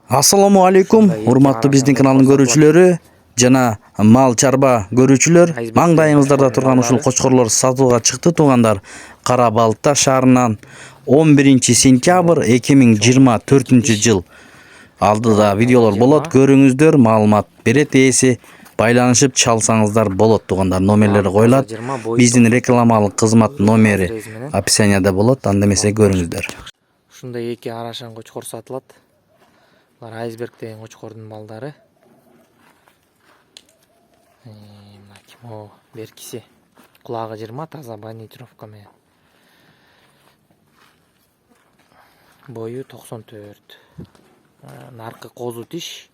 Ассаламу алейкум, урматтуу биздин каналдын көрүүчүлөрү жана мал чарба көрүүчүлөр. Маңдайыңыздарда турган ушул кочкорлор сатууга чыкты туугандар. Кара Балта шаарынан 11 сентябрь 2024 жыл. Алдыда видеолор болот, көрүңүздөр, маалымат берет ээси. Байланышып чалсаңыздар болот туугандар. Номерлери коюлат. Биздин рекламалык кызмат номери описанияда болот. Анда эмесе көрүңүздөр. Ушундай эки арашан кочкор сатылат. Булар айсберг деген кочкордун балдары. Мына ким о, беркиси. Кулагы 20, таза банитровка менен. Бою 94. Наркы козу тиш.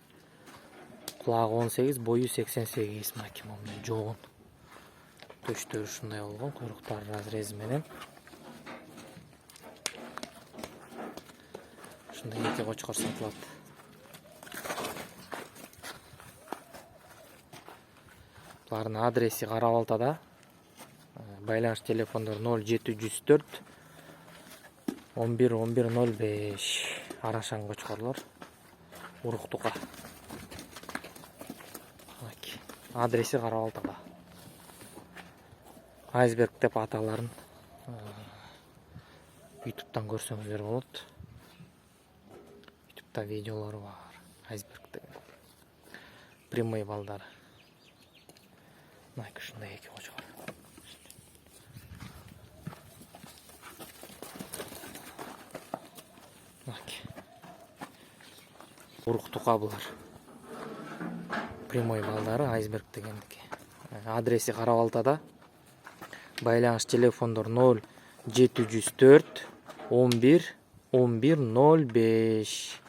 Кулагы 18, бою 88. Мына ким о, жогун. Төштөр ушундай болгон, куйруктар разрези менен. Ушундай эки кочкор сатылат. Булардын адреси Кара Балтада. Байланыш телефондор 0704 11 11 05. Арашан кочкорлор. Уруктука. Адреси Кара Балтада. Айсберг деп аталарын YouTube'дан көрсөңүздөр болот. YouTube'да видеолору бар. Айсберг деген. Прямой балдар. Мына ушундай эки кочкор. Уруктука булар. Прямой балдары айсберг дегендики. Адреси Кара Балтада. Байланыш телефондор 0704 11 11 05.